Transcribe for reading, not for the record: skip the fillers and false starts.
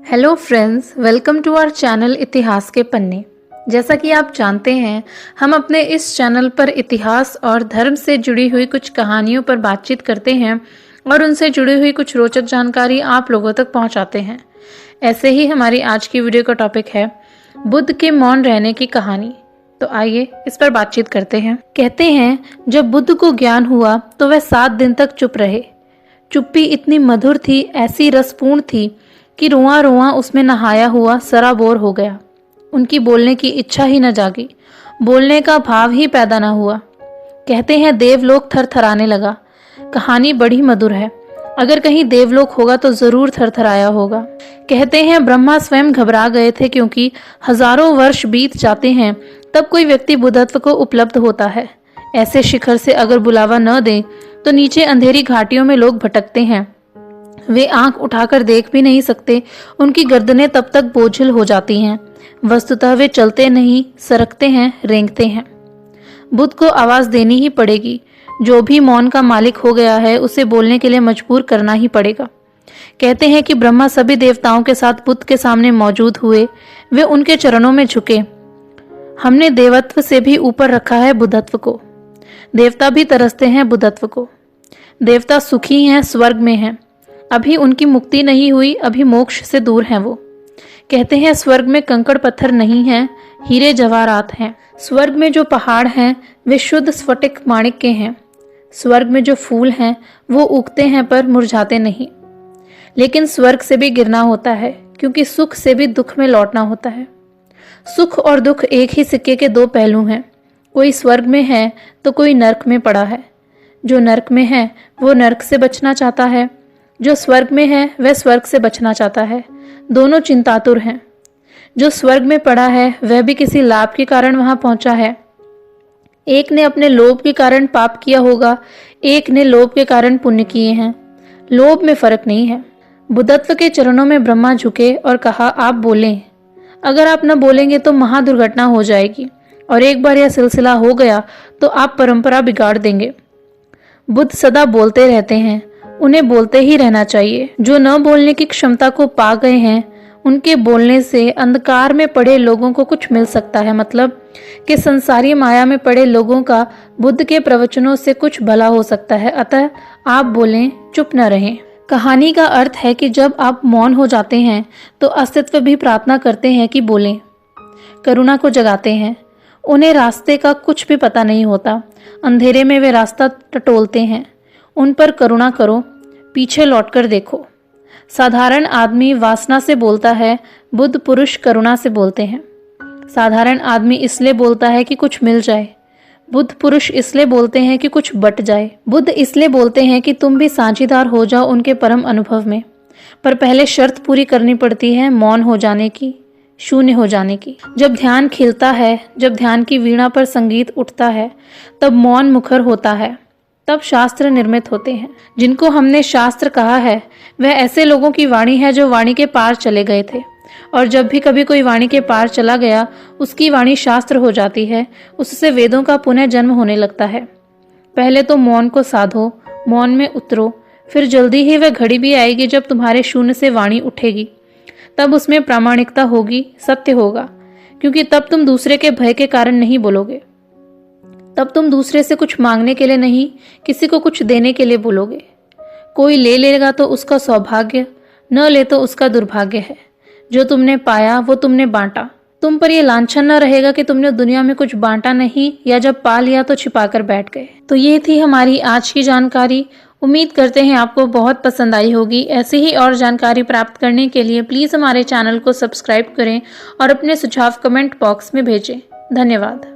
Hello friends, welcome to our channel इतिहास के पन्ने। जैसा कि आप जानते हैं, हम अपने इस चैनल पर इतिहास और धर्म से जुड़ी हुई कुछ कहानियों पर बातचीत करते हैं और उनसे जुड़ी हुई कुछ रोचक जानकारी आप लोगों तक पहुंचाते हैं। ऐसे ही हमारी आज की वीडियो का टॉपिक है बुद्ध के मौन रहने की कहानी। तो आइए इस पर बातचीत करते हैं। कहते हैं, जब बुद्ध को ज्ञान हुआ तो वह 7 दिन तक चुप रहे। चुप्पी इतनी मधुर थी, ऐसी रसपूर्ण थी कि रोआ रोआ उसमें नहाया हुआ सराबोर हो गया। उनकी बोलने की इच्छा ही न जागी, बोलने का भाव ही पैदा न हुआ। कहते हैं देवलोक थरथराने लगा। कहानी बड़ी मधुर है। अगर कहीं देवलोक होगा तो जरूर थरथराया होगा। कहते हैं ब्रह्मा स्वयं घबरा गए थे, क्योंकि हजारों वर्ष बीत जाते हैं तब कोई व्यक्ति बुद्धत्व को उपलब्ध होता है। ऐसे शिखर से अगर बुलावा न दे तो नीचे अंधेरी घाटियों में लोग भटकते हैं। वे आंख उठाकर देख भी नहीं सकते, उनकी गर्दनें तब तक बोझिल हो जाती हैं। वस्तुतः वे चलते नहीं, सरकते हैं, रेंगते हैं। बुद्ध को आवाज देनी ही पड़ेगी। जो भी मौन का मालिक हो गया है उसे बोलने के लिए मजबूर करना ही पड़ेगा। कहते हैं कि ब्रह्मा सभी देवताओं के साथ बुद्ध के सामने मौजूद हुए। वे उनके चरणों में झुके। हमने देवत्व से भी ऊपर रखा है बुद्धत्व को। देवता भी तरसते हैं बुद्धत्व को। देवता सुखी हैं, स्वर्ग में हैं। अभी उनकी मुक्ति नहीं हुई, अभी मोक्ष से दूर हैं वो। कहते हैं स्वर्ग में कंकड़ पत्थर नहीं हैं, हीरे जवाहरात हैं। स्वर्ग में जो पहाड़ हैं वे शुद्ध स्फटिक माणिक के हैं। स्वर्ग में जो फूल हैं वो उगते हैं पर मुरझाते नहीं। लेकिन स्वर्ग से भी गिरना होता है, क्योंकि सुख से भी दुख में लौटना होता है। सुख और दुख एक ही सिक्के के 2 पहलू हैं। कोई स्वर्ग में है तो कोई नर्क में पड़ा है। जो नर्क में है वो नर्क से बचना चाहता है, जो स्वर्ग में है वह स्वर्ग से बचना चाहता है। दोनों चिंतातुर हैं। जो स्वर्ग में पड़ा है वह भी किसी लाभ के कारण वहां पहुंचा है। एक ने अपने लोभ के कारण पाप किया होगा, एक ने लोभ के कारण पुण्य किए हैं। लोभ में फर्क नहीं है। बुद्धत्व के चरणों में ब्रह्मा झुके और कहा, आप बोलें। अगर आप न बोलेंगे तो महादुर्घटना हो जाएगी, और एक बार यह सिलसिला हो गया तो आप परंपरा बिगाड़ देंगे। बुद्ध सदा बोलते रहते हैं, उन्हें बोलते ही रहना चाहिए। जो न बोलने की क्षमता को पा गए हैं, उनके बोलने से अंधकार में पड़े लोगों को कुछ मिल सकता है। मतलब कि संसारी माया में पड़े लोगों का बुद्ध के प्रवचनों से कुछ भला हो सकता है। अतः आप बोलें, चुप न रहें। कहानी का अर्थ है कि जब आप मौन हो जाते हैं तो अस्तित्व भी प्रार्थना करते हैं कि बोलें। करुणा को जगाते हैं। उन्हें रास्ते का कुछ भी पता नहीं होता। अंधेरे में वे रास्ता टटोलते हैं। उन पर करुणा करो, पीछे लौटकर देखो। साधारण आदमी वासना से बोलता है, बुद्ध पुरुष करुणा से बोलते हैं। साधारण आदमी इसलिए बोलता है कि कुछ मिल जाए, बुद्ध पुरुष इसलिए बोलते हैं कि कुछ बट जाए। बुद्ध इसलिए बोलते हैं कि तुम भी साझीदार हो जाओ उनके परम अनुभव में। पर पहले शर्त पूरी करनी पड़ती है, मौन हो जाने की, शून्य हो जाने की। जब ध्यान खिलता है, जब ध्यान की वीणा पर संगीत उठता है, तब मौन मुखर होता है। तब शास्त्र निर्मित होते हैं। जिनको हमने शास्त्र कहा है वह ऐसे लोगों की वाणी है जो वाणी के पार चले गए थे। और जब भी कभी कोई वाणी के पार चला गया, उसकी वाणी शास्त्र हो जाती है। उससे वेदों का पुनः जन्म होने लगता है। पहले तो मौन को साधो, मौन में उतरो, फिर जल्दी ही वह घड़ी भी आएगी जब तुम्हारे शून्य से वाणी उठेगी। तब उसमें प्रामाणिकता होगी, सत्य होगा। क्योंकि तब तुम दूसरे के भय के कारण नहीं बोलोगे। तब तुम दूसरे से कुछ मांगने के लिए नहीं, किसी को कुछ देने के लिए बोलोगे। कोई ले लेगा तो उसका सौभाग्य, न ले तो उसका दुर्भाग्य है। जो तुमने पाया वो तुमने बांटा। तुम पर यह लांछन न रहेगा कि तुमने दुनिया में कुछ बांटा नहीं, या जब पा लिया तो छिपाकर बैठ गए। तो ये थी हमारी आज की जानकारी। उम्मीद करते हैं आपको बहुत पसंद आई होगी। ऐसी ही और जानकारी प्राप्त करने के लिए प्लीज हमारे चैनल को सब्सक्राइब करें और अपने सुझाव कमेंट बॉक्स में भेजें। धन्यवाद।